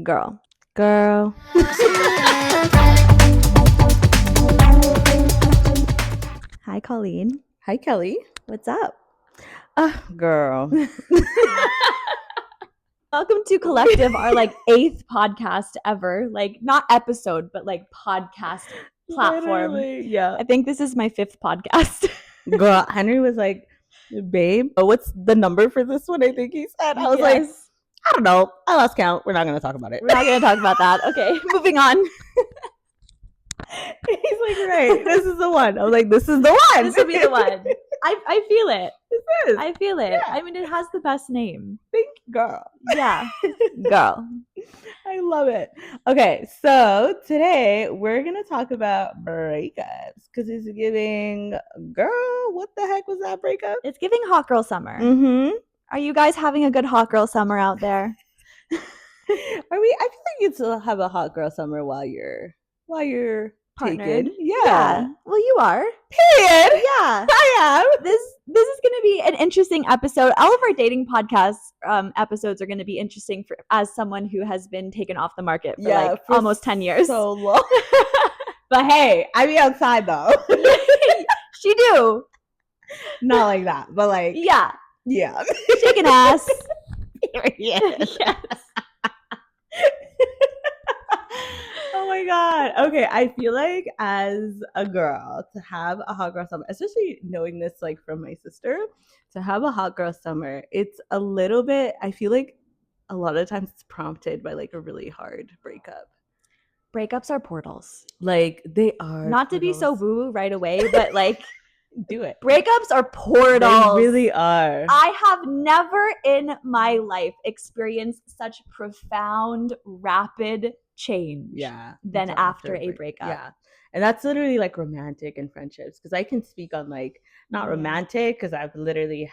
Girl. Hi, Colleen. Hi, Kelly. What's up? Girl. Welcome to Collective, our 8th podcast ever. Not episode, but podcast platform. Literally, yeah. I think this is my 5th podcast. Girl, Henry was like, babe, what's the number for this one? I think he said. I was like, I don't know. I lost count. We're not going to talk about it. We're not going to talk about that. Okay, moving on. He's like, right, this is the one. I was like, this is the one. This will be the one. I feel it. This is. I feel it. Yeah. I mean, it has the best name. Thank you, girl. Yeah. Girl. I love it. Okay, so today we're going to talk about breakups because it's giving, girl, what the heck was that breakup? It's giving hot girl summer. Mm-hmm. Are you guys having a good hot girl summer out there? I feel like you still have a hot girl summer while you're Partnered. taken. Yeah. Well, you are. Period. Yeah. I am. This is going to be an interesting episode. All of our dating podcast episodes are going to be interesting as someone who has been taken off the market for almost 10 years. So long. But hey, I be outside though. She do. Not like that, but yeah. Shaking ass. Period. Yes. Oh my God. Okay. I feel like as a girl to have a hot girl summer, especially knowing this from my sister, to have a hot girl summer, it's a little bit, I feel like a lot of times it's prompted by a really hard breakup. Breakups are portals. They are. Not to be so woo right away, but do it. Breakups are portals. They really are. I have never in my life experienced such profound, rapid change than after a breakup. Yeah. And that's literally romantic and friendships, because I can speak on not romantic, because I've literally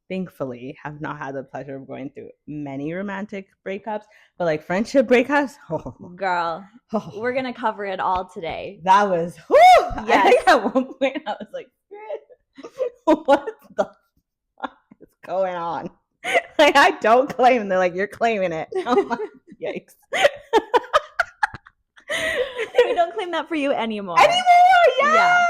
thankfully have not had the pleasure of going through many romantic breakups, but friendship breakups, girl, we're gonna cover it all today. That was yes. I think at one point I was like, what the fuck is going on? I don't claim, and they're like, you're claiming it. I'm like, yikes. We don't claim that for you anymore. Yes. Yeah.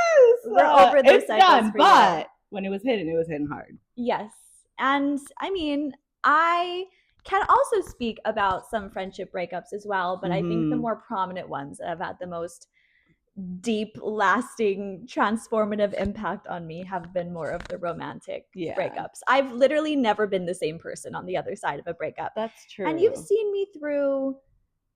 We're over those cycles done, for but you. when it was hidden hard. Yes. And I mean, I can also speak about some friendship breakups as well, but I think the more prominent ones that have had the most deep, lasting, transformative impact on me have been more of the romantic breakups. I've literally never been the same person on the other side of a breakup. That's true. And you've seen me through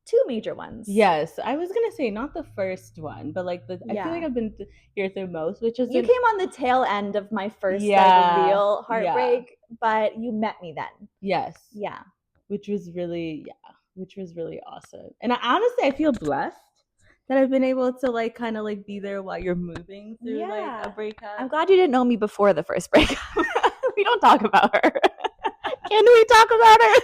2 major ones. Yes, I was gonna say not the first one, but I feel like I've been here through most, which is you came on the tail end of my first real heartbreak, but you met me then. Yes. Yeah. Which was really awesome. And honestly, I feel blessed that I've been able to kind of be there while you're moving through a breakup. I'm glad you didn't know me before the first breakup. We don't talk about her. Can we talk about her?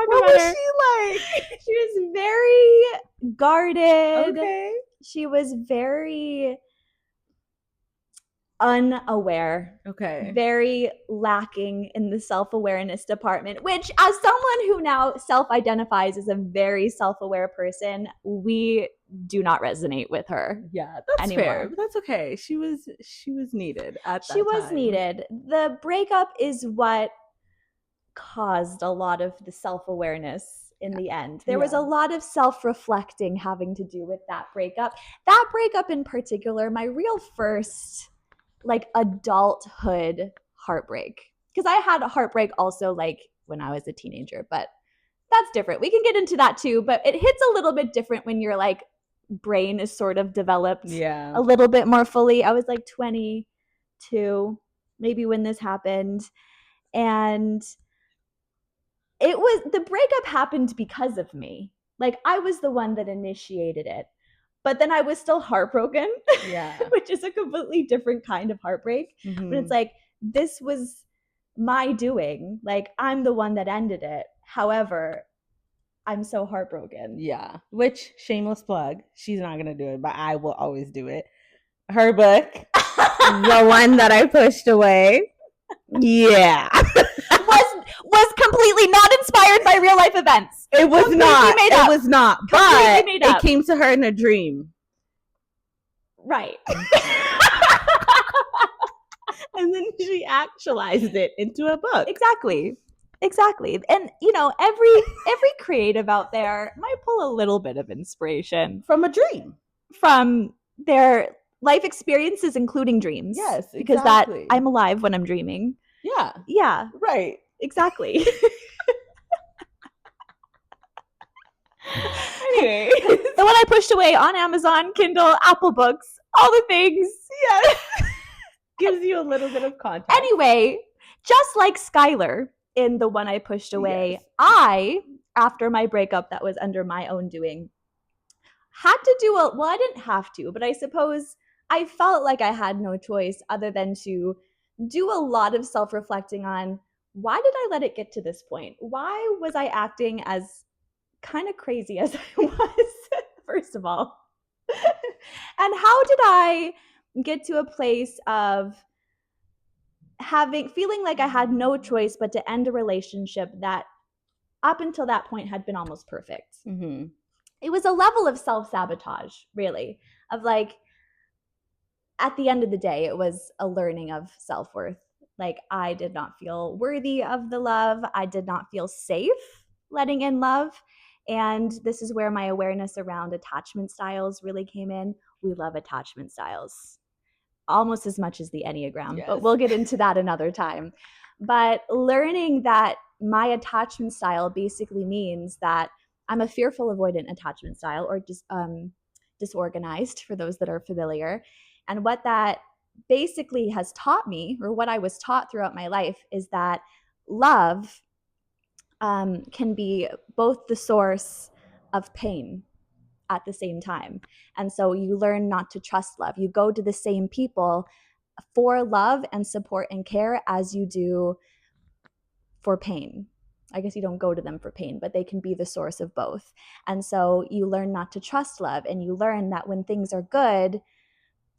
What was she like? She was very guarded. Okay. She was very unaware. Okay. Very lacking in the self-awareness department, which as someone who now self-identifies as a very self-aware person, we do not resonate with her. Yeah, that's anymore. fair. But that's okay. She was needed at that time. She was needed. The breakup is what caused a lot of the self-awareness in the end. There was a lot of self-reflecting having to do with that breakup. That breakup in particular, my real first adulthood heartbreak. Because I had a heartbreak also when I was a teenager, but that's different. We can get into that too, but it hits a little bit different when your brain is sort of developed a little bit more fully. I was 22 maybe when this happened, and the breakup happened because of me. I was the one that initiated it, but then I was still heartbroken, which is a completely different kind of heartbreak. Mm-hmm. But it's this was my doing. I'm the one that ended it. However, I'm so heartbroken. Yeah. Which, shameless plug, she's not going to do it, but I will always do it. Her book, the one that I pushed away. Yeah. was completely not inspired by real life events. It was not. Made up. It was not. But it came to her in a dream. Right. And then she actualized it into a book. Exactly. And you know, every creative out there might pull a little bit of inspiration from a dream, from their life experiences, including dreams. Yes, exactly. Because that I'm alive when I'm dreaming. Yeah. Right. Exactly. Anyway, the one I pushed away on Amazon, Kindle, Apple Books, all the things. Yes. Gives you a little bit of context. Anyway, just like Skylar in the one I pushed away, yes. I, after my breakup that was under my own doing, had to do I didn't have to, but I suppose I felt like I had no choice other than to do a lot of self-reflecting on why did I let it get to this point? Why was I acting as kind of crazy as I was, first of all? And how did I get to a place of feeling like I had no choice but to end a relationship that up until that point had been almost perfect? Mm-hmm. It was a level of self-sabotage, really, of like, at the end of the day, it was a learning of self-worth. Like, I did not feel worthy of the love. I did not feel safe letting in love. And this is where my awareness around attachment styles really came in. We love attachment styles almost as much as the Enneagram, yes. But we'll get into that another time. But learning that my attachment style basically means that I'm a fearful avoidant attachment style, or just disorganized for those that are familiar. And what that basically has taught me, or what I was taught throughout my life, is that love can be both the source of pain at the same time. And so you learn not to trust love. You go to the same people for love and support and care as you do for pain. I guess you don't go to them for pain, but they can be the source of both. And so you learn not to trust love, and you learn that when things are good,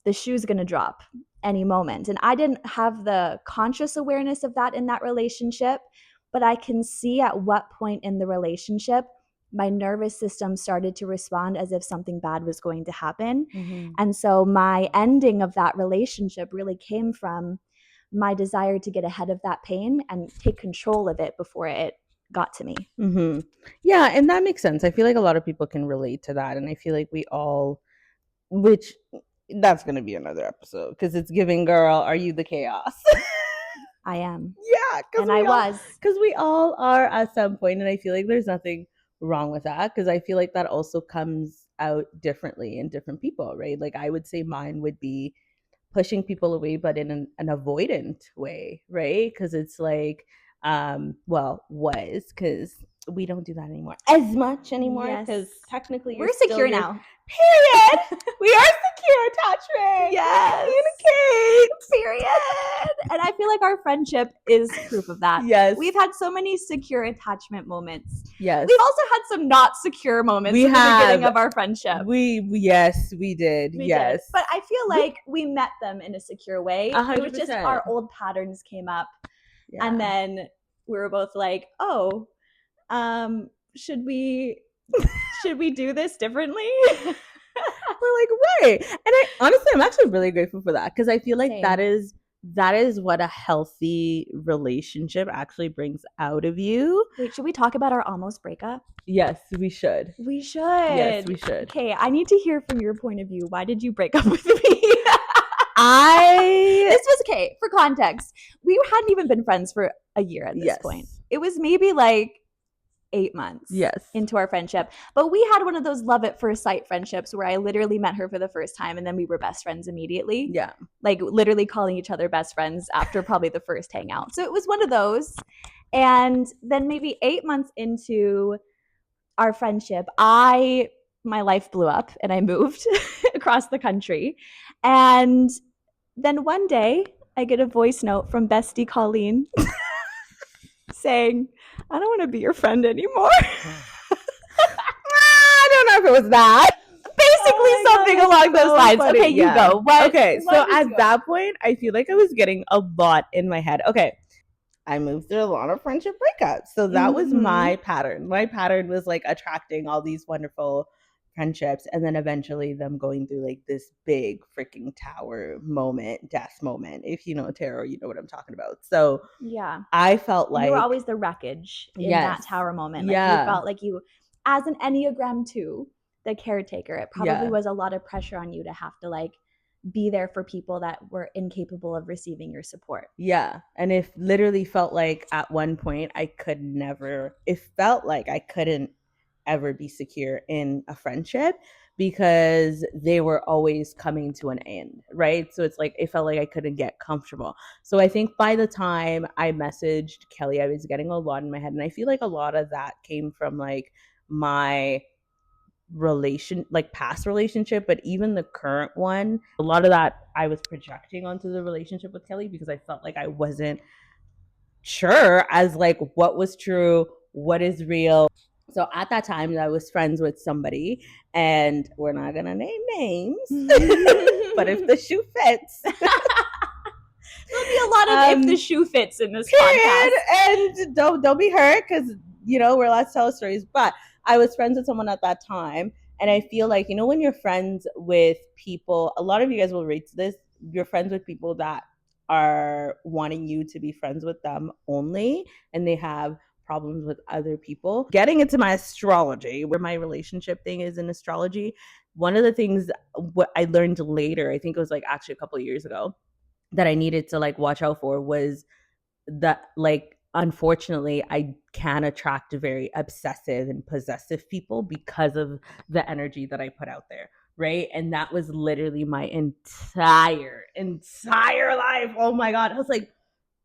the shoe's going to drop any moment. And I didn't have the conscious awareness of that in that relationship, but I can see at what point in the relationship my nervous system started to respond as if something bad was going to happen. Mm-hmm. And so my ending of that relationship really came from my desire to get ahead of that pain and take control of it before it got to me. Mm-hmm. Yeah, and that makes sense. I feel like a lot of people can relate to that. And I feel like we all, which that's going to be another episode, because it's giving, girl, are you the chaos? I am. Yeah. And I was. Because we all are at some point, and I feel like there's nothing wrong with that, because I feel like that also comes out differently in different people, right? Like, I would say mine would be pushing people away, but in an avoidant way, right? Because it's like, because we don't do that anymore as much anymore, because technically we're secure now. Period. We are secure attachment. Yes. Communicate. Period. And I feel like our friendship is proof of that. Yes. We've had so many secure attachment moments. Yes. We've also had some not secure moments in the beginning of our friendship. We did. Yes. But I feel like we met them in a secure way. 100%. It was just our old patterns came up. Yeah. And then we were both like, oh, should we do this differently? We're like, right. And I'm actually really grateful for that, because I feel like that is what a healthy relationship actually brings out of you. Wait, should we talk about our almost breakup? Yes, we should. We should. Yes, we should. Okay, I need to hear from your point of view. Why did you break up with me? This was, okay, for context, we hadn't even been friends for a year at this point. It was maybe like 8 months into our friendship. But we had one of those love at first sight friendships where I literally met her for the first time and then we were best friends immediately. Yeah. Like literally calling each other best friends after probably the first hangout. So it was one of those. And then maybe 8 months into our friendship, my life blew up and I moved across the country. And then one day I get a voice note from bestie Colleen saying, I don't want to be your friend anymore. I don't know if it was that. Basically something along those lines. Funny. Okay, you go. So at that point, I feel like I was getting a lot in my head. Okay. I moved through a lot of friendship breakups. So that was Mm-hmm. my pattern. My pattern was like attracting all these wonderful friendships and then eventually them going through like this big freaking tower moment, death moment. If you know tarot, you know what I'm talking about. So Yeah. I felt You were like, always the wreckage in yes, that tower moment. Like you yeah, felt like you, as an Enneagram 2, the caretaker, it probably yeah, was a lot of pressure on you to have to like be there for people that were incapable of receiving your support. yeah. And it literally felt like at one point I could never, it felt like I couldn't ever be secure in a friendship because they were always coming to an end, right? So it's like it felt like I couldn't get comfortable. So I think by the time I messaged Kelly, I was getting a lot in my head. And I feel like a lot of that came from like my like past relationship, but even the current one, a lot of that I was projecting onto the relationship with Kelly because I felt like I wasn't sure as like what was true, what is real. So at that time, I was friends with somebody, and we're not gonna name names, but if the shoe fits, There'll be a lot of if the shoe fits in this podcast. period. And don't be hurt because we're allowed to tell stories. But I was friends with someone at that time, and I feel like when you're friends with people, a lot of you guys will relate to this. You're friends with people that are wanting you to be friends with them only, and they have problems with other people. Getting into my astrology, where my relationship thing is in astrology, one of the things what I learned later, I think it was like actually a couple of years ago, that I needed to like watch out for was that like unfortunately I can attract very obsessive and possessive people because of the energy that I put out there. Right. And that was literally my entire life. Oh my God. I was like,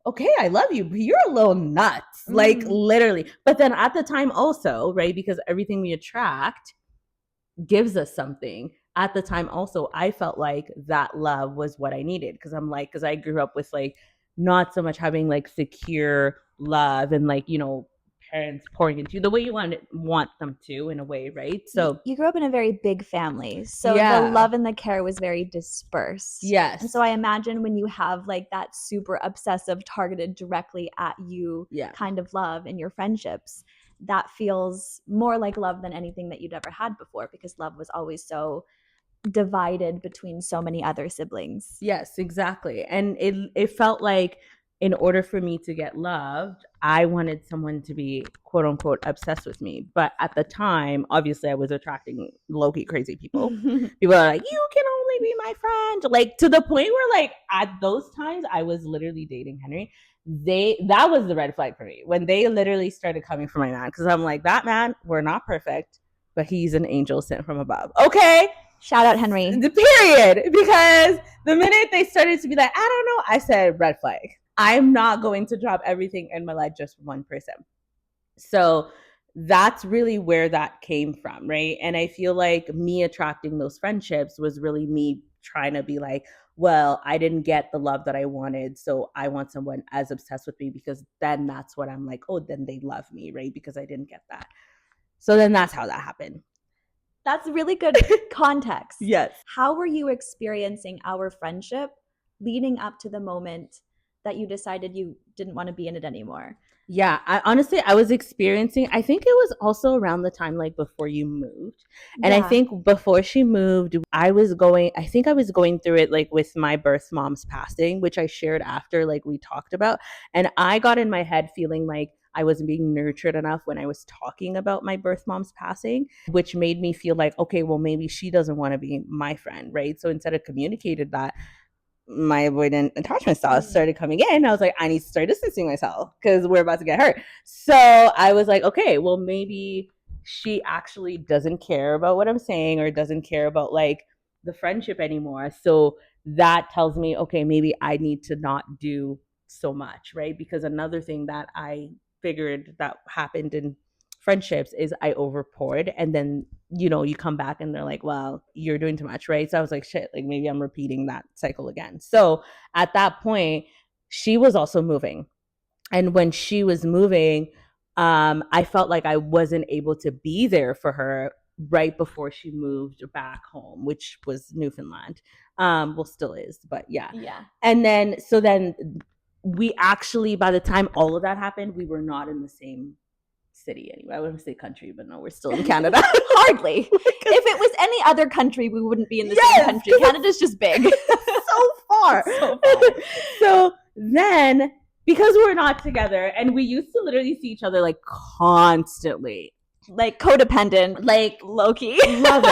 okay, I love you, but you're a little nuts. Like Mm. literally. But then at the time also, right, because everything we attract gives us something. At the time also I felt like that love was what I needed because I grew up with like not so much having like secure love and like parents pouring into you the way you want them to in a way, right? So You grew up in a very big family, so the yeah, love and the care was very dispersed. And so yes, I imagine when you have like that super obsessive, targeted directly at you yeah, kind of love in your friendships, that feels more like love than anything that you'd ever had before because love was always so divided between so many other siblings. yes, exactly. And it felt like in order for me to get loved, I wanted someone to be quote unquote obsessed with me. But at the time, obviously, I was attracting low key crazy people. People are like, you can only be my friend. Like to the point where, like, at those times, I was literally dating Henry. That was the red flag for me when they literally started coming for my man because I'm like, that man, we're not perfect, but he's an angel sent from above. Okay, Shout out Henry. the period, because the minute they started to be like, I don't know, I said red flag. I'm not going to drop everything in my life just for one person. So that's really where that came from, right? And I feel like me attracting those friendships was really me trying to be like, well, I didn't get the love that I wanted, so I want someone as obsessed with me because then that's what I'm like, oh, then they love me, right? Because I didn't get that. So then that's how that happened. That's really good context. Yes. How were you experiencing our friendship leading up to the moment that you decided you didn't want to be in it anymore? Yeah, I was experiencing, I think it was also around the time like before you moved. And I Yeah. think before she moved, I think I was going through it like with my birth mom's passing, which I shared after like we talked about. And I got in my head feeling like I wasn't being nurtured enough when I was talking about my birth mom's passing, which made me feel like, okay, well, maybe she doesn't want to be my friend, right? So instead of communicated that, my avoidant attachment style Mm. started coming in. I was like, I need to start distancing myself because we're about to get hurt. So I was like, okay, well, maybe she actually doesn't care about what I'm saying or doesn't care about like the friendship anymore. So that tells me, okay, maybe I need to not do so much, right? Because another thing that I figured that happened in friendships is I overpoured and then you come back and they're like, well, you're doing too much, right? So I was like, shit, like maybe I'm repeating that cycle again. So at that point, she was also moving. And when she was moving, I felt like I wasn't able to be there for her right before she moved back home, which was Newfoundland. Well, still is, but yeah. Yeah. And then, so then we actually, by the time all of that happened, we were not in the same city anyway. I wouldn't say country, but no, we're still in Canada. Hardly. If it was any other country, we wouldn't be in the same country. Canada's just big. So far. So far. So then, because we're not together, and we used to literally see each other like constantly, like codependent, like low-key. love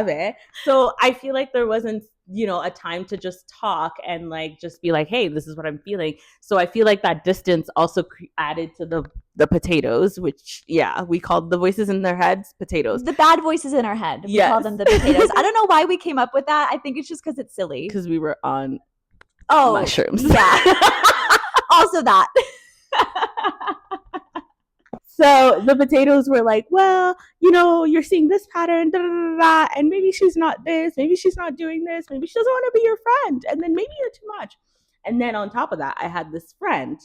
it. So I feel like there wasn't, you know, a time to just talk and like just be like, hey, this is what I'm feeling. So I feel like that distance also added to the potatoes, which we called the voices in their heads potatoes. The bad voices in our head. We call them the potatoes. I don't know why we came up with that. I think it's just because it's silly. Because we were on mushrooms. Yeah. Also that. So the potatoes were like, well, you know, you're seeing this pattern, da, da, da, da, and maybe she's not this, maybe she's not doing this, maybe she doesn't want to be your friend, and then maybe you're too much. And then on top of that, I had this friend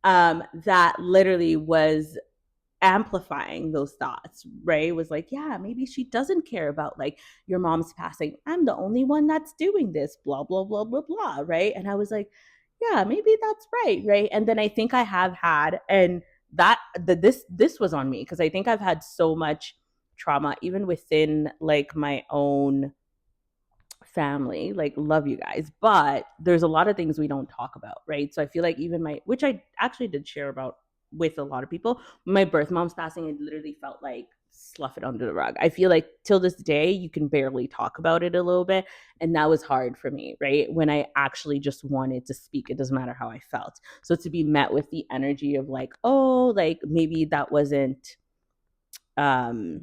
that literally was amplifying those thoughts, right? It was like, yeah, maybe she doesn't care about like your mom's passing. I'm the only one that's doing this, blah, blah, blah, blah, blah, right? And I was like, yeah, maybe that's right. And then I think I have had, and this was on me because I think I've had so much trauma even within like my own family. Like, love you guys, but there's a lot of things we don't talk about, right? So I feel like even which I actually did share about with a lot of people, my birth mom's passing, it literally felt like slough it under the rug. I feel like till this day you can barely talk about it a little bit, and that was hard for me, right? When I actually just wanted to speak, it doesn't matter how I felt. So to be met with the energy of like, oh, like maybe that wasn't where's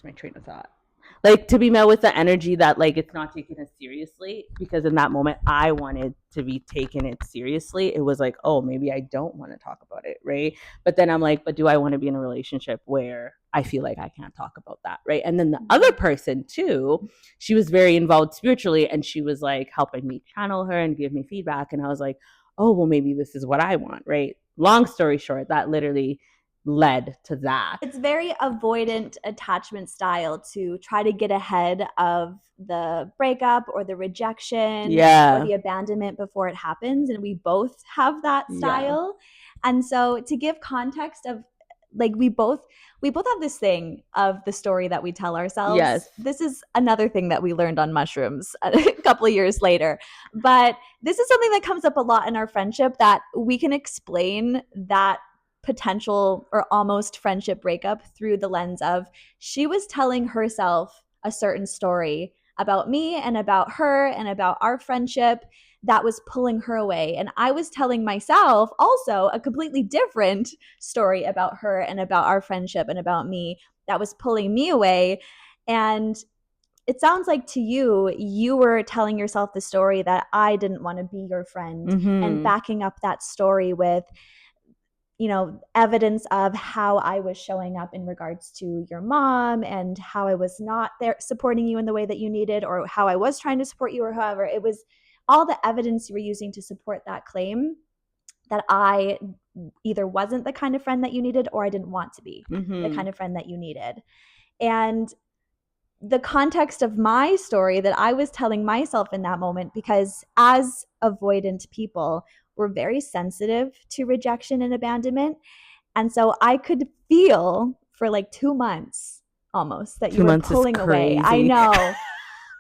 my train of thought, like to be met with the energy that like it's not taken as seriously, because in that moment I wanted to be taken it seriously. It was like, oh, maybe I don't want to talk about it, right? But then I'm like, but do I want to be in a relationship where I feel like I can't talk about that, right? And then the other person too, she was very involved spiritually, and she was like helping me channel her and give me feedback, and I was like, oh, well, maybe this is what I want, right? Long story short, that literally led to that. It's very avoidant attachment style to try to get ahead of the breakup or the rejection or the abandonment before it happens. And we both have that style. And so to give context of like we both have this thing of the story that we tell ourselves. Yes. This is another thing that we learned on mushrooms a couple of years later. But this is something that comes up a lot in our friendship, that we can explain that potential or almost friendship breakup through the lens of she was telling herself a certain story about me and about her and about our friendship that was pulling her away. And I was telling myself also a completely different story about her and about our friendship and about me that was pulling me away. And it sounds like to you were telling yourself the story that I didn't want to be your friend, and backing up that story with, you know, evidence of how I was showing up in regards to your mom and how I was not there supporting you in the way that you needed, or how I was trying to support you, or however. It was all the evidence you were using to support that claim that I either wasn't the kind of friend that you needed, or I didn't want to be the kind of friend that you needed. And the context of my story that I was telling myself in that moment, because as avoidant people, we're very sensitive to rejection and abandonment. And so I could feel for like 2 months almost that you were pulling away. I know.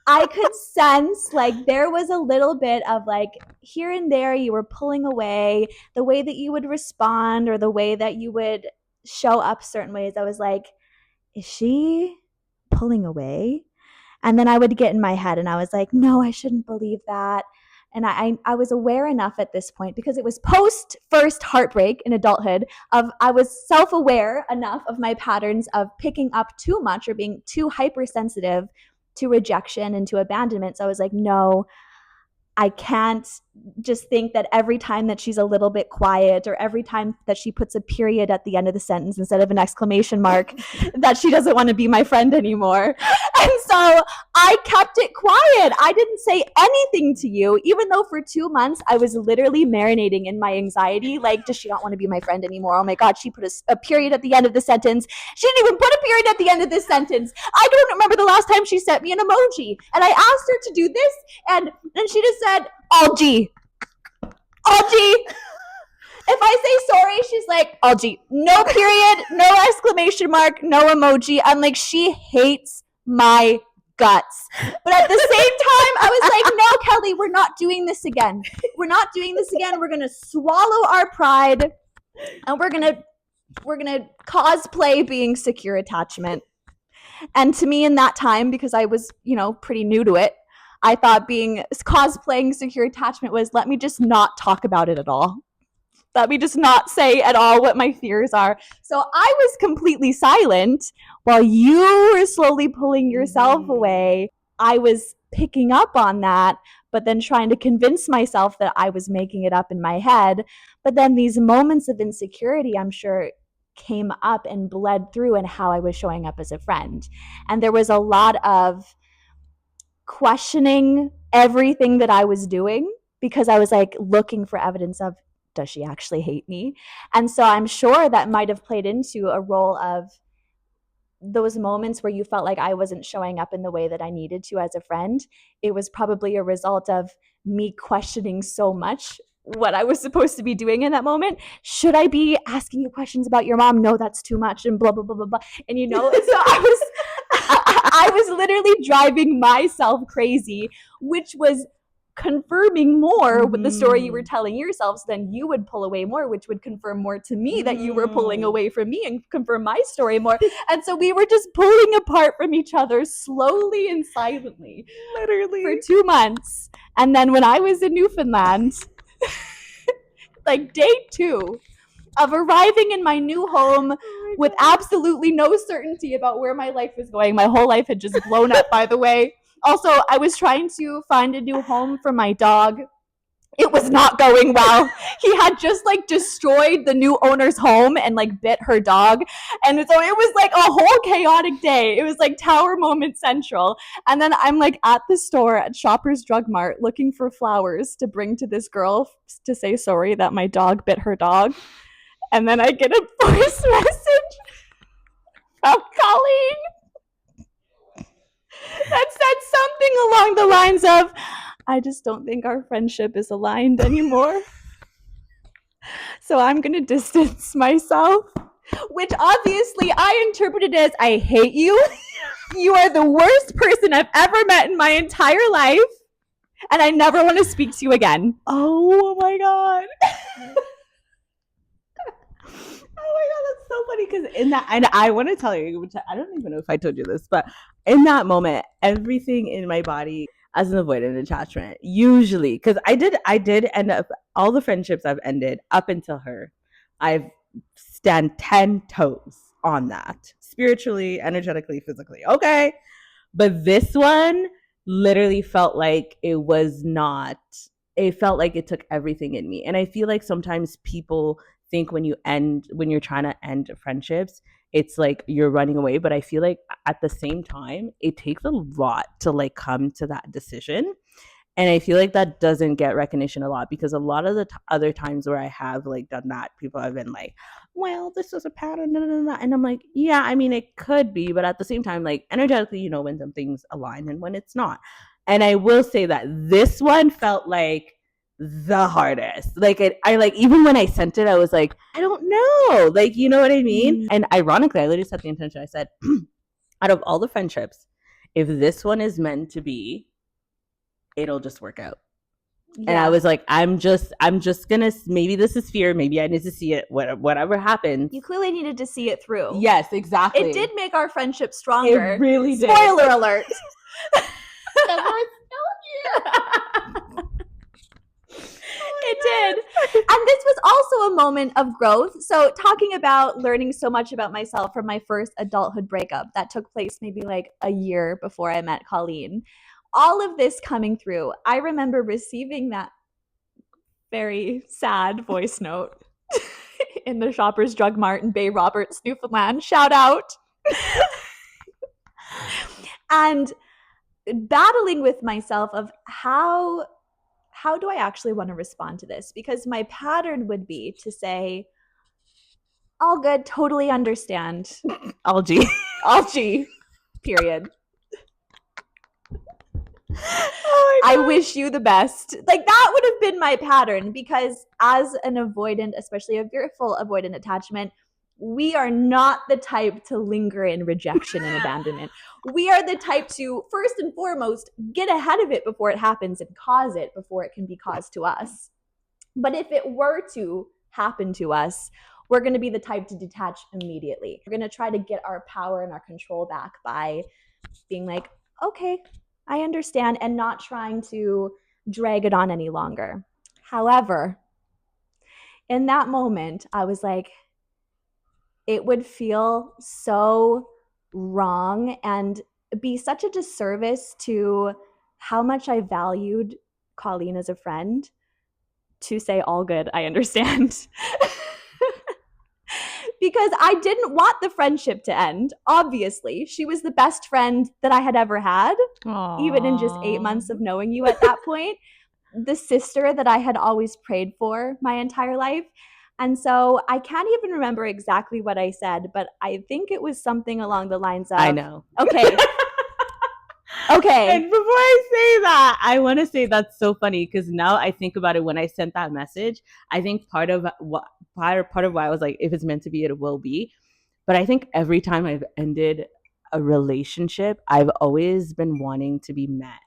I could sense like there was a little bit of like here and there you were pulling away, the way that you would respond or the way that you would show up certain ways. I was like, is she pulling away? And then I would get in my head and I was like, no, I shouldn't believe that. And I was aware enough at this point, because it was post first heartbreak in adulthood, of I was self-aware enough of my patterns of picking up too much or being too hypersensitive to rejection and to abandonment. So I was like, no, I can't just think that every time that she's a little bit quiet, or every time that she puts a period at the end of the sentence instead of an exclamation mark, that she doesn't want to be my friend anymore. And so I kept it quiet. I didn't say anything to you, even though for 2 months I was literally marinating in my anxiety. Like, does she not want to be my friend anymore? Oh my God, she put a period at the end of the sentence. She didn't even put a period at the end of this sentence. I don't remember the last time she sent me an emoji. And I asked her to do this, and she just just said, Algie. Algie. If I say sorry, she's like, Algie. No period, no exclamation mark, no emoji. I'm like, she hates my guts. But at the same time, I was like, no, Kelly, we're not doing this again. We're not doing this again. We're going to swallow our pride and we're going to cosplay being secure attachment. And to me in that time, because I was, pretty new to it, I thought cosplaying secure attachment was, let me just not talk about it at all. Let me just not say at all what my fears are. So I was completely silent while you were slowly pulling yourself away. I was picking up on that, but then trying to convince myself that I was making it up in my head. But then these moments of insecurity, I'm sure, came up and bled through in how I was showing up as a friend. And there was a lot of questioning everything that I was doing because I was like looking for evidence of, does she actually hate me? And so I'm sure that might have played into a role of those moments where you felt like I wasn't showing up in the way that I needed to as a friend. It was probably a result of me questioning so much what I was supposed to be doing in that moment. Should I be asking you questions about your mom? No, that's too much, and blah blah blah blah blah. And so I was literally driving myself crazy, which was confirming more with the story you were telling yourselves, then you would pull away more, which would confirm more to me that you were pulling away from me and confirm my story more. And so we were just pulling apart from each other slowly and silently, literally, for 2 months. And then when I was in Newfoundland, like day 2 of arriving in my new home with absolutely no certainty about where my life was going. My whole life had just blown up, by the way. Also, I was trying to find a new home for my dog. It was not going well. He had just destroyed the new owner's home and bit her dog. And so it was a whole chaotic day. It was Tower Moment Central. And then I'm at the store at Shoppers Drug Mart looking for flowers to bring to this girl to say sorry that my dog bit her dog. And then I get a voice message from Colleen that said something along the lines of, I just don't think our friendship is aligned anymore. So I'm going to distance myself, which obviously I interpreted as, I hate you. You are the worst person I've ever met in my entire life. And I never want to speak to you again. Oh my God. Oh my God, that's so funny because in that, and I want to tell you, which I don't even know if I told you this, but in that moment, everything in my body as an avoidant attachment, usually, because I did end up, all the friendships I've ended up until her, I've stand 10 toes on that, spiritually, energetically, physically. Okay. But this one literally felt like it was not, it felt like it took everything in me. And I feel like sometimes people think when you're trying to end friendships, it's like you're running away. But I feel like at the same time, it takes a lot to come to that decision. And I feel like that doesn't get recognition a lot because a lot of the other times where I have done that, people have been like, well, this is a pattern. And I'm like, yeah, I mean, it could be. But at the same time, energetically, when some things align and when it's not. And I will say that this one felt like the hardest. Even when I sent it, I was like, I don't know. You know what I mean? And ironically, I literally set the intention. I said, out of all the friendships, if this one is meant to be, it'll just work out. Yeah. And I was like, I'm just gonna, maybe this is fear, maybe I need to see it, whatever happens. You clearly needed to see it through. Yes, exactly. It did make our friendship stronger. It really did. Spoiler alert. It did. And this was also a moment of growth. So talking about learning so much about myself from my first adulthood breakup that took place maybe a year before I met Colleen. All of this coming through, I remember receiving that very sad voice note in the Shoppers Drug Mart in Bay Roberts, Newfoundland. Shout out. And battling with myself of how do I actually want to respond to this? Because my pattern would be to say, all good, totally understand. Algie. Algie, period. Oh my I God. wish you the best. Like that would have been my pattern because as an avoidant, especially a fearful avoidant attachment, we are not the type to linger in rejection and abandonment. We are the type to, first and foremost, get ahead of it before it happens and cause it before it can be caused to us. But if it were to happen to us, we're going to be the type to detach immediately. We're going to try to get our power and our control back by being like, okay, I understand, and not trying to drag it on any longer. However, in that moment, I was like, it would feel so wrong and be such a disservice to how much I valued Colleen as a friend to say, all good, I understand. Because I didn't want the friendship to end, obviously. She was the best friend that I had ever had, even in just 8 months of knowing you at that point. The sister that I had always prayed for my entire life. And so I can't even remember exactly what I said, but I think it was something along the lines of, I know. Okay. Okay. And before I say that, I want to say that's so funny because now I think about it when I sent that message. I think part of why I was like, if it's meant to be, it will be. But I think every time I've ended a relationship, I've always been wanting to be met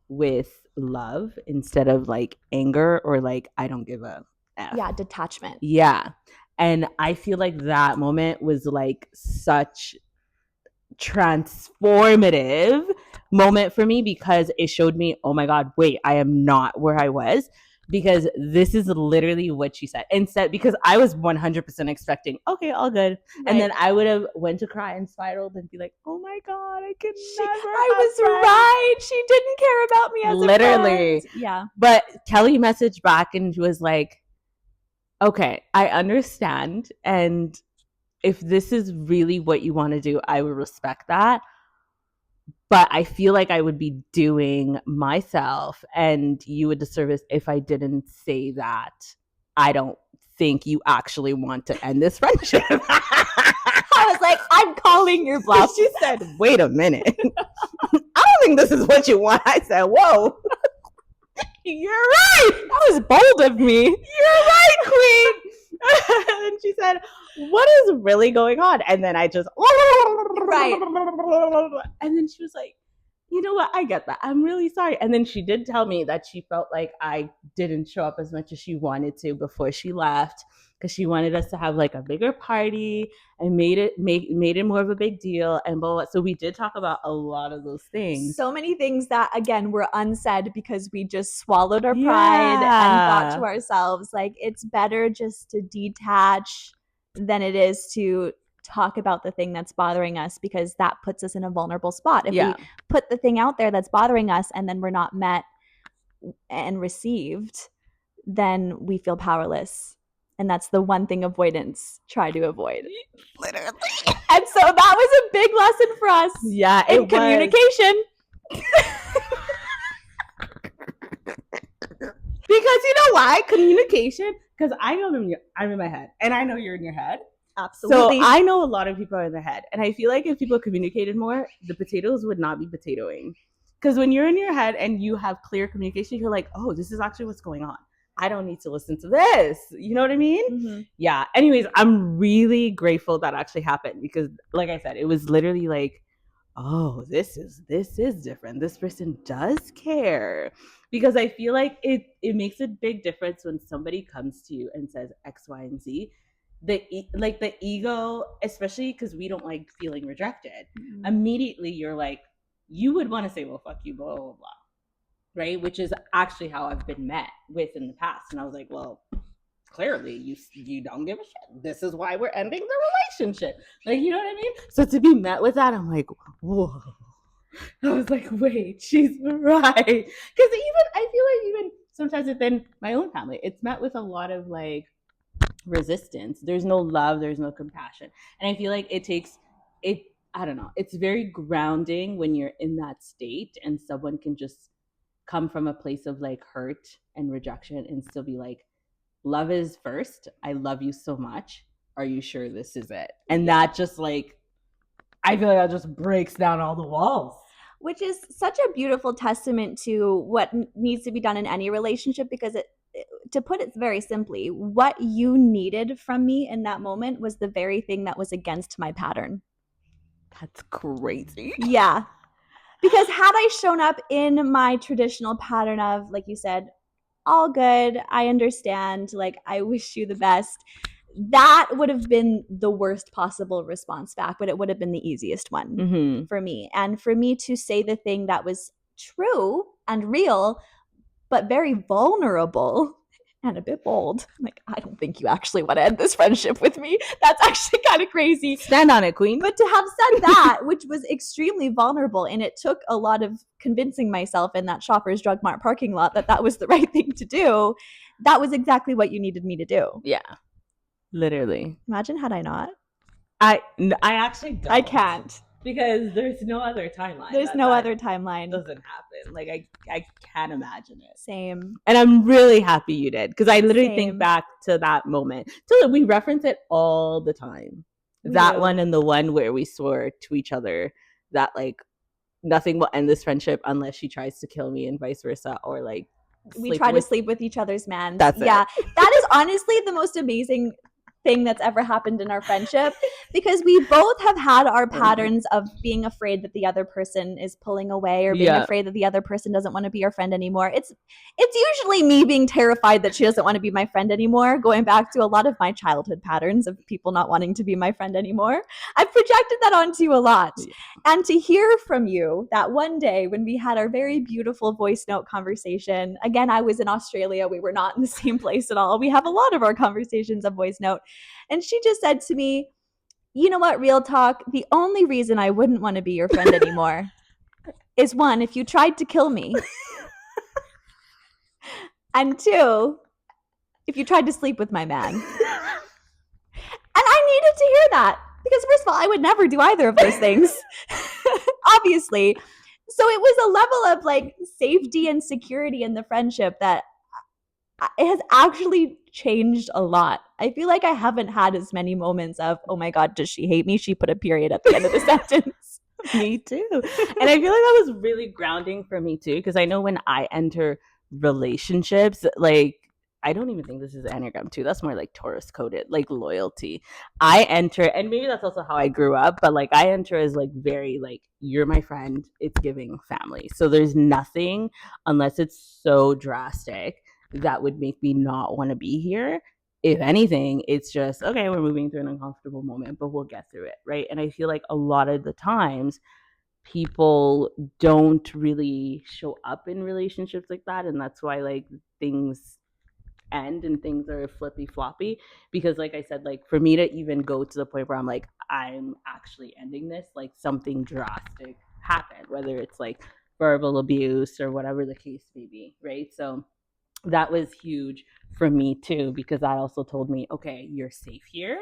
with love instead of like anger or like I don't give a F. Yeah, detachment. Yeah. And I feel like that moment was like such transformative moment for me because it showed me, oh my God, wait, I am not where I was because this is literally what she said. Instead, because I was 100% expecting, okay, all good. Right. And then I would have went to cry and spiraled and be like, oh my God, I could never I was friends. Right. She didn't care about me as literally. A friend. Yeah. But Kelly messaged back and she was like, okay, I understand. And if this is really what you want to do, I would respect that. But I feel like I would be doing myself and you a disservice if I didn't say that. I don't think you actually want to end this friendship. I was like, I'm calling your bluff. She said, wait a minute. I don't think this is what you want. I said, whoa. You're right. That was bold of me. You're right, queen. And she said, what is really going on? And then I just right. And then she was like, you know what? I get that. I'm really sorry. And then she did tell me that she felt like I didn't show up as much as she wanted to before she left because she wanted us to have like a bigger party and made it more of a big deal and blah, blah. So we did talk about a lot of those things. So many things that again were unsaid because we just swallowed our pride and thought to ourselves like it's better just to detach than it is to talk about the thing that's bothering us because that puts us in a vulnerable spot. If we put the thing out there that's bothering us and then we're not met and received, then we feel powerless. And that's the one thing avoidants try to avoid. Literally. And so that was a big lesson for us. Yeah, in communication. Because you know why? Communication. Because I know I'm in my head. And I know you're in your head. Absolutely. So I know a lot of people are in their head. And I feel like if people communicated more, the potatoes would not be potatoing. Because when you're in your head and you have clear communication, you're like, oh, this is actually what's going on. I don't need to listen to this. You know what I mean? Mm-hmm. Yeah. Anyways, I'm really grateful that actually happened because like I said, it was literally like, oh, this is different. This person does care. Because I feel like it makes a big difference when somebody comes to you and says X, Y, and Z. The ego, especially because we don't like feeling rejected, immediately you're like, you would want to say, well, fuck you, blah, blah, blah. Right? Which is actually how I've been met with in the past. And I was like, well, clearly you don't give a shit. This is why we're ending the relationship. Like, you know what I mean? So to be met with that, I'm like, whoa. I was like, wait, she's right. Because I feel like even sometimes within my own family, it's met with a lot of like resistance. There's no love, there's no compassion. And I feel like I don't know, it's very grounding when you're in that state and someone can just come from a place of like hurt and rejection and still be like, love is first. I love you so much. Are you sure this is it? And that just like, I feel like that just breaks down all the walls. which is such a beautiful testament to what needs to be done in any relationship, because to put it very simply, what you needed from me in that moment was the very thing that was against my pattern. That's crazy. Yeah. Because had I shown up in my traditional pattern of, like you said, all good, I understand, like, I wish you the best, that would have been the worst possible response back, but it would have been the easiest one for me. And for me to say the thing that was true and real, but very vulnerable and a bit bold. Like, I don't think you actually want to end this friendship with me. That's actually kind of crazy. Stand on it, queen. But to have said that, which was extremely vulnerable, and it took a lot of convincing myself in that Shoppers Drug Mart parking lot that that was the right thing to do, that was exactly what you needed me to do. Yeah. Literally. Imagine had I not. I actually don't. I can't. Because there's no other timeline. There's no other timeline. Doesn't happen. Like, I can't imagine it. Same. And I'm really happy you did. Because I literally think back to that moment. So we reference it all the time. That one and the one where we swore to each other that, like, nothing will end this friendship unless she tries to kill me and vice versa. Or, like, we try to sleep with each other's men. That's it. Yeah. That is honestly the most amazing thing that's ever happened in our friendship, because we both have had our patterns of being afraid that the other person is pulling away, or being afraid that the other person doesn't want to be our friend anymore. It's usually me being terrified that she doesn't want to be my friend anymore, going back to a lot of my childhood patterns of people not wanting to be my friend anymore. I've projected that onto you a lot. And to hear from you that one day when we had our very beautiful voice note conversation, again, I was in Australia, we were not in the same place at all. We have a lot of our conversations of voice note. And she just said to me, you know what, real talk, the only reason I wouldn't want to be your friend anymore is, one, if you tried to kill me, and two, if you tried to sleep with my man. And I needed to hear that, because first of all, I would never do either of those things, obviously. So it was a level of, like, safety and security in the friendship that it has actually changed a lot. I feel like I haven't had as many moments of, oh my God, does she hate me? She put a period at the end of the sentence. Me too. And I feel like that was really grounding for me too, because I know when I enter relationships, like, I don't even think this is Enneagram 2. That's more like Taurus coded, like loyalty. I enter, and maybe that's also how I grew up, but like I enter as like very like, you're my friend, it's giving family. So there's nothing, unless it's so drastic, that would make me not want to be here. If anything, it's just, okay, we're moving through an uncomfortable moment, but we'll get through it, right? And I feel like a lot of the times people don't really show up in relationships like that, and that's why like things end and things are flippy floppy. Because like I said, like for me to even go to the point where I'm like, I'm actually ending this, like something drastic happened, whether it's like verbal abuse or whatever the case may be, right? So that was huge for me too, because I also told me, okay, you're safe here.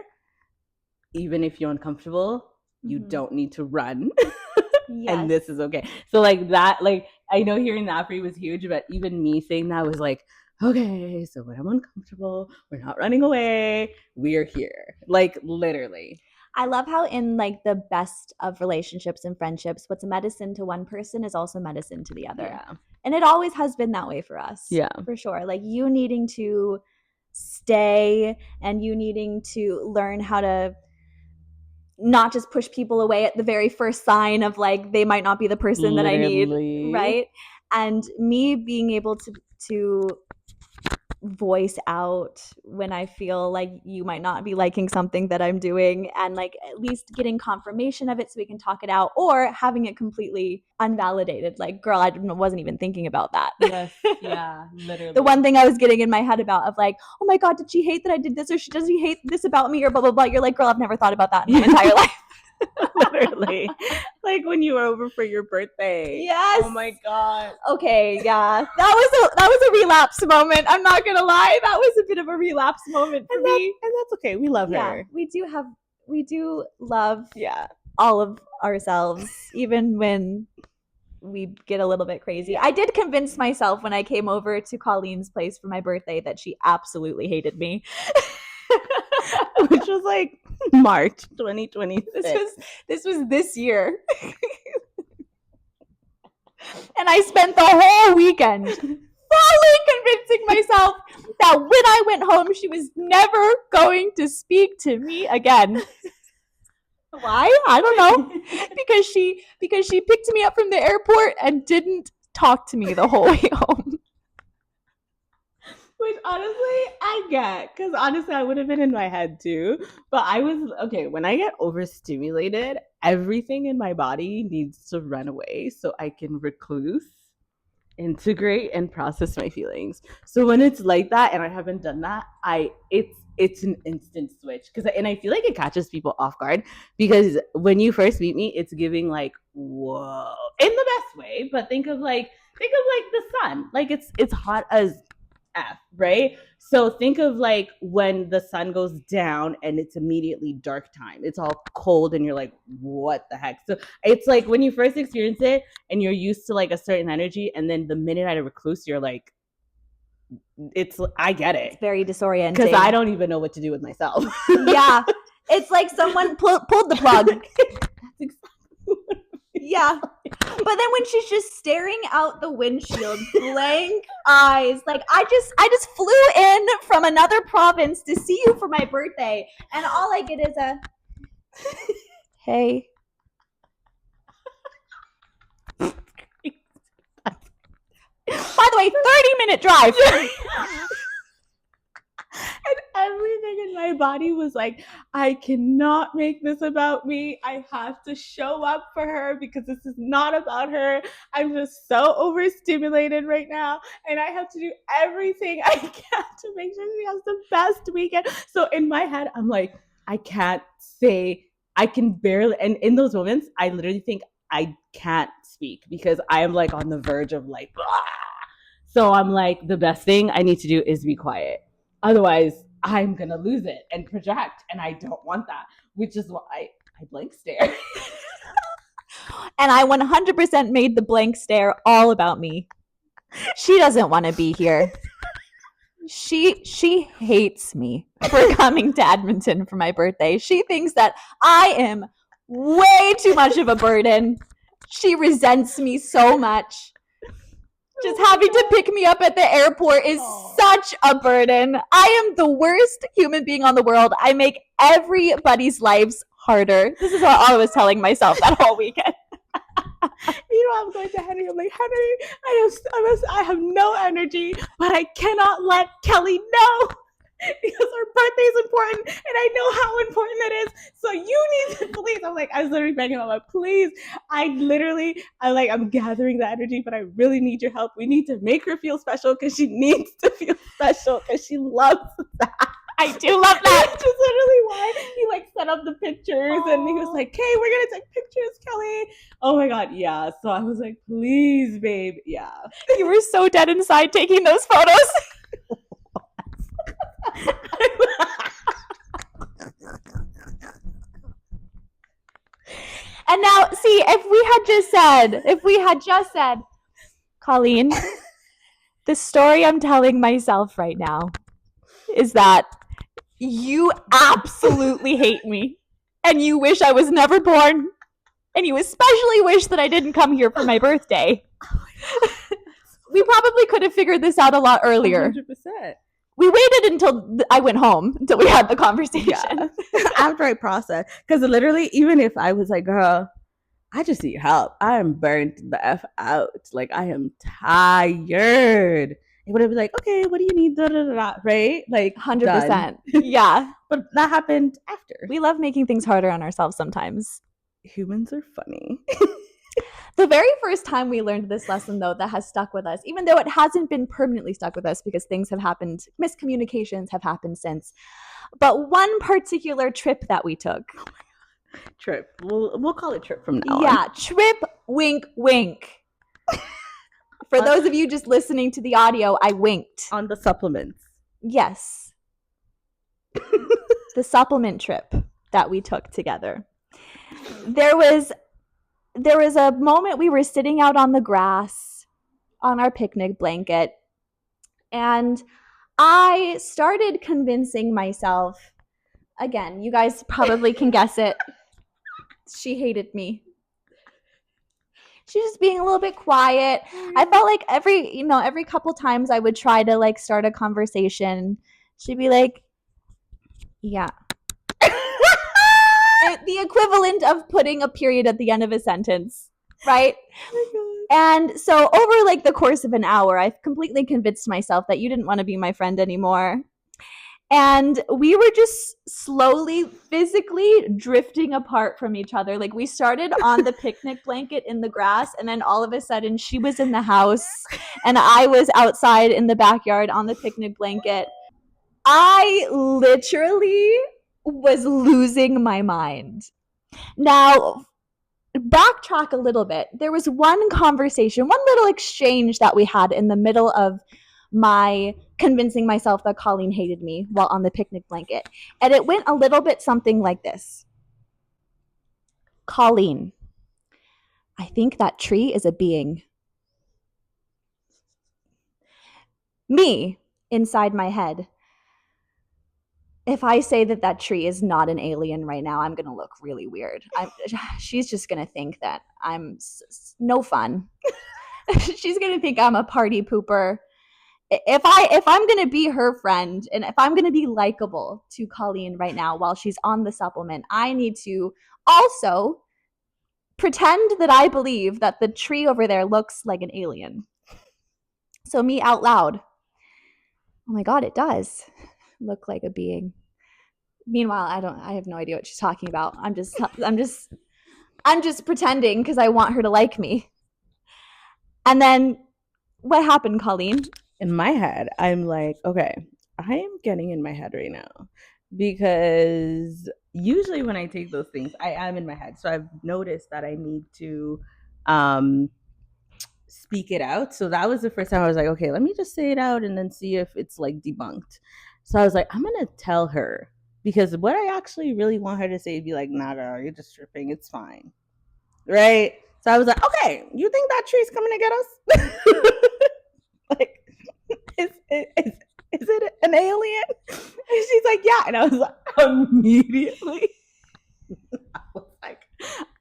Even if you're uncomfortable, you don't need to run. And this is okay. So like that, like I know hearing that for you was huge, but even me saying that was like, okay, so when I'm uncomfortable, we're not running away, we're here. Like literally. I love how in like the best of relationships and friendships, what's medicine to one person is also medicine to the other. Yeah. And it always has been that way for us. Yeah. For sure. Like you needing to stay and you needing to learn how to not just push people away at the very first sign of like they might not be the person that I need, right? And me being able to voice out when I feel like you might not be liking something that I'm doing, and like at least getting confirmation of it so we can talk it out, or having it completely unvalidated. Like, girl, I wasn't even thinking about that. Yes, yeah, literally. The one thing I was getting in my head about of like, oh my God, did she hate that I did this, or does she hate this about me, or blah, blah, blah. You're like, girl, I've never thought about that in my entire life. Literally. Like when you were over for your birthday. Yes. Oh my God. Okay, yeah. That was a relapse moment. I'm not gonna lie. That was a bit of a relapse moment for me. And that's okay. We love her. We do love all of ourselves, even when we get a little bit crazy. I did convince myself when I came over to Colleen's place for my birthday that she absolutely hated me. Which was like March 2020. This was this year. And I spent the whole weekend fully convincing myself that when I went home, she was never going to speak to me again. Why? I don't know. Because she picked me up from the airport and didn't talk to me the whole way home. Which honestly, I get, because honestly, I would have been in my head too. But I was okay. When I get overstimulated, everything in my body needs to run away so I can recluse, integrate, and process my feelings. So when it's like that, and I haven't done that, it's an instant switch. Because and I feel like it catches people off guard because when you first meet me, it's giving like whoa in the best way. But think of like the sun, like it's hot as F, right? So think of like when the sun goes down and it's immediately dark time. It's all cold and you're like, what the heck? So it's like when you first experience it and you're used to like a certain energy, and then the minute I recluse, you're like, I get it. It's very disorienting. Because I don't even know what to do with myself. Yeah. It's like someone pulled the plug. That's exactly what yeah. But then when she's just staring out the windshield, blank eyes, like I just flew in from another province to see you for my birthday, and all I get is a hey. By the way, 30-minute drive. And everything in my body was like, I cannot make this about me. I have to show up for her because this is not about her. I'm just so overstimulated right now. And I have to do everything I can to make sure she has the best weekend. So in my head, I'm like, I can't say, I can barely. And in those moments, I literally think I can't speak because I am like on the verge of like, blah. So I'm like, the best thing I need to do is be quiet. Otherwise, I'm gonna lose it and project, and I don't want that. Which is why I blank stare. And I 100% made the blank stare all about me. She doesn't want to be here. She hates me for coming to Edmonton for my birthday. She thinks that I am way too much of a burden. She resents me so much. Just having to pick me up at the airport is such a burden. I am the worst human being on the world. I make everybody's lives harder. This is what I was telling myself that whole weekend. Meanwhile, I'm going to Henry. I'm like, Henry, I have no energy, but I cannot let Kelly know because her birthday is important, and I know how important it is. So you need to please. I'm like, I was literally begging him. I'm like, please. I'm gathering the energy, but I really need your help. We need to make her feel special because she needs to feel special because she loves that. I do love that. Which is literally why he like set up the pictures and he was like, "Hey, we're gonna take pictures, Kelly." Oh my god, yeah. So I was like, "Please, babe, yeah." You were so dead inside taking those photos. And now, see, if we had just said, Colleen, the story I'm telling myself right now is that you absolutely hate me and you wish I was never born and you especially wish that I didn't come here for my birthday. We probably could have figured this out a lot earlier. 100%. We waited until I went home until we had the conversation. Yeah. After I processed. Because literally, even if I was like, girl, I just need help. I am burnt the F out. Like, I am tired. It would have been like, okay, what do you need? Da, da, da, da, right? Like, 100%. Yeah. But that happened after. We love making things harder on ourselves sometimes. Humans are funny. The very first time we learned this lesson, though, that has stuck with us, even though it hasn't been permanently stuck with us because things have happened, miscommunications have happened since. But one particular trip that we took. Oh my God. Trip. We'll call it trip from now on. Yeah, trip, wink, wink. For those of you just listening to the audio, I winked. On the supplements. Yes. The supplement trip that we took together. There was a moment we were sitting out on the grass on our picnic blanket, and I started convincing myself, again, you guys probably can guess it, she hated me. she's just being a little bit quiet. I felt like every couple times I would try to like start a conversation, she'd be like, yeah. The equivalent of putting a period at the end of a sentence, right? Oh and so over like the course of an hour, I've completely convinced myself that you didn't want to be my friend anymore. And we were just slowly physically drifting apart from each other. Like we started on the picnic blanket in the grass, and then all of a sudden she was in the house and I was outside in the backyard on the picnic blanket. I literally was losing my mind. Now, backtrack a little bit. There was one conversation, one little exchange that we had in the middle of my convincing myself that Colleen hated me while on the picnic blanket. And it went a little bit something like this. Colleen, I think that tree is a being. Me, inside my head. If I say that that tree is not an alien right now, I'm going to look really weird. She's just going to think that I'm no fun. She's going to think I'm a party pooper. If I'm going to be her friend and if I'm going to be likable to Colleen right now while she's on the supplement, I need to also pretend that I believe that the tree over there looks like an alien. So me out loud. Oh my God, it does look like a being. Meanwhile, I have no idea what she's talking about. I'm just pretending because I want her to like me. And then what happened, Colleen? In my head, I'm like, okay, I am getting in my head right now because usually when I take those things, I am in my head. So I've noticed that I need to speak it out. So that was the first time I was like, okay, let me just say it out and then see if it's like debunked. So I was like, I'm gonna tell her because what I actually really want her to say is be like, nah, girl, you're just tripping. It's fine, right? So I was like, okay, you think that tree's coming to get us? Like, is it an alien? And she's like, yeah. And I was like, immediately,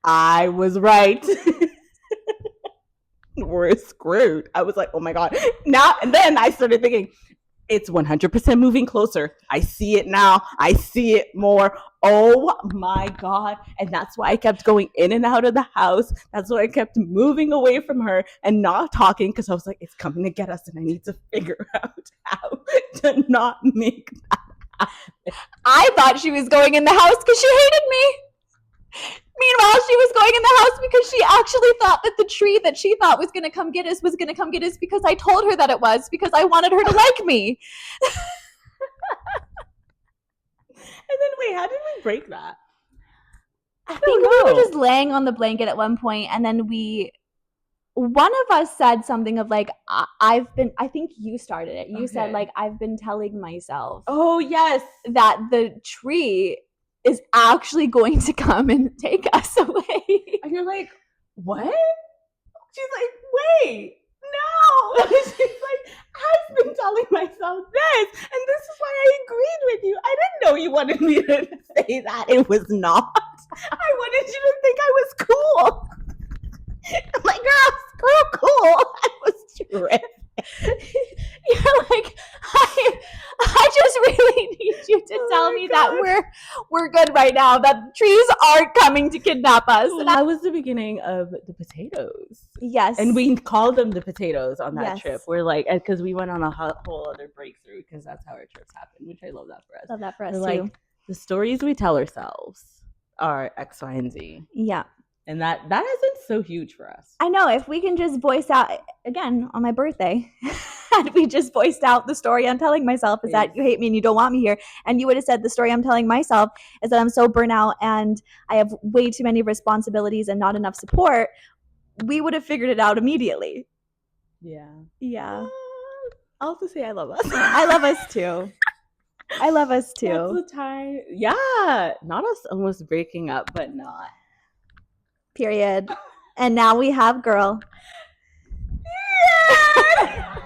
I was right. We're screwed. I was like, oh my God. Now, and then I started thinking, it's 100% moving closer. I see it now. I see it more. Oh my God. And that's why I kept going in and out of the house. That's why I kept moving away from her and not talking because I was like, it's coming to get us and I need to figure out how to not make that happen. I thought she was going in the house because she hated me. Meanwhile, she was going in the house because she actually thought that the tree that she thought was going to come get us was going to come get us because I told her that it was because I wanted her to like me. And then, wait, how did we break that? I think we were just laying on the blanket at one point, and then one of us said something of like, I think you started it. You said like, I've been telling myself. Oh, yes. That the tree is actually going to come and take us away. And you're like, what? She's like, wait, no. She's like, I've been telling myself this, and this is why I agreed with you. I didn't know you wanted me to say that. It was not. I wanted you to think I was cool. I'm like, girl, screw cool. I was tripping. You're like, I just really need you to tell me that we're good right now, that trees aren't coming to kidnap us. And that was the beginning of the potatoes. Yes. And we called them the potatoes on that trip. We're like, because we went on a whole other breakthrough because that's how our trips happen, which I love that for us. Love that for us too. Like, the stories we tell ourselves are X, Y, and Z. Yeah. And that has been so huge for us. I know. If we can just voice out, again, on my birthday, and we just voiced out the story I'm telling myself is that you hate me and you don't want me here. And you would have said the story I'm telling myself is that I'm so burnt out and I have way too many responsibilities and not enough support. We would have figured it out immediately. Yeah. Yeah. I'll have to say I love us. I love us too. I love us too. That's the time. Yeah. Not us almost breaking up, but not. Period. And now we have Gurl. Yeah!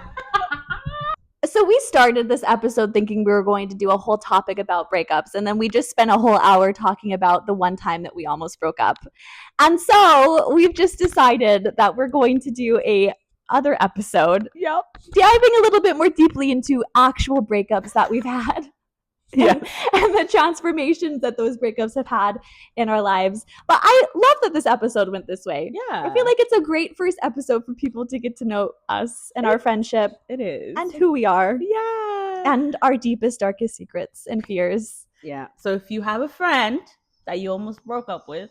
So we started this episode thinking we were going to do a whole topic about breakups, and then we just spent a whole hour talking about the one time that we almost broke up. And so we've just decided that we're going to do a other episode. Yep. Diving a little bit more deeply into actual breakups that we've had. Yeah. And the transformations that those breakups have had in our lives. But I love that this episode went this way. Yeah. I feel like it's a great first episode for people to get to know us and our friendship. It is. And who we are. Yeah. And our deepest, darkest secrets and fears. Yeah. So if you have a friend that you almost broke up with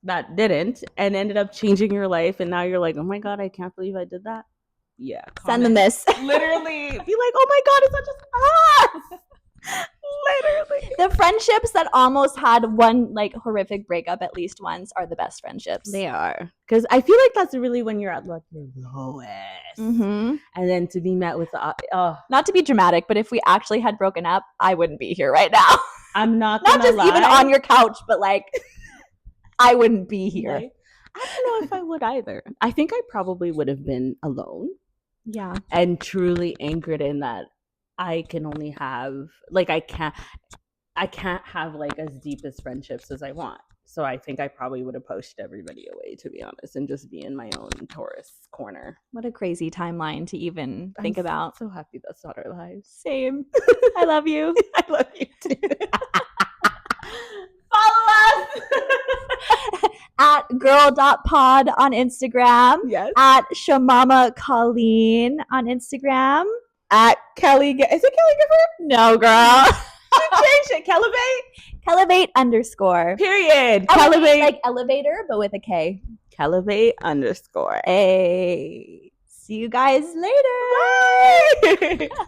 that didn't and ended up changing your life, and now you're like, oh my God, I can't believe I did that. Yeah. Send them this. Literally. Be like, oh my God, it's not just us. Literally. The friendships that almost had one like horrific breakup at least once are the best friendships. They are. Because I feel like that's really when you're at like your lowest. Mm-hmm. And then to be met with the not to be dramatic, but if we actually had broken up, I wouldn't be here right now. I'm not just lie. Even on your couch, but like I wouldn't be here. Right? I don't know if I would either. I think I probably would have been alone. Yeah. And truly anchored in that I can only have like I can't have like as deep as friendships as I want. So I think I probably would have pushed everybody away, to be honest, and just be in my own Taurus corner. What a crazy timeline to even think about. I'm so happy that's not our lives. Same. I love you. I love you too. Follow us at gurl.pod on Instagram. Yes. At Shamama Colleen on Instagram. At Kelly. Is it Kelly Giver? No, girl. Change it. Kelevate. Kelevate underscore. Period. Kelevate. Like elevator, but with a K. Kelevate underscore. Hey. See you guys later. Bye.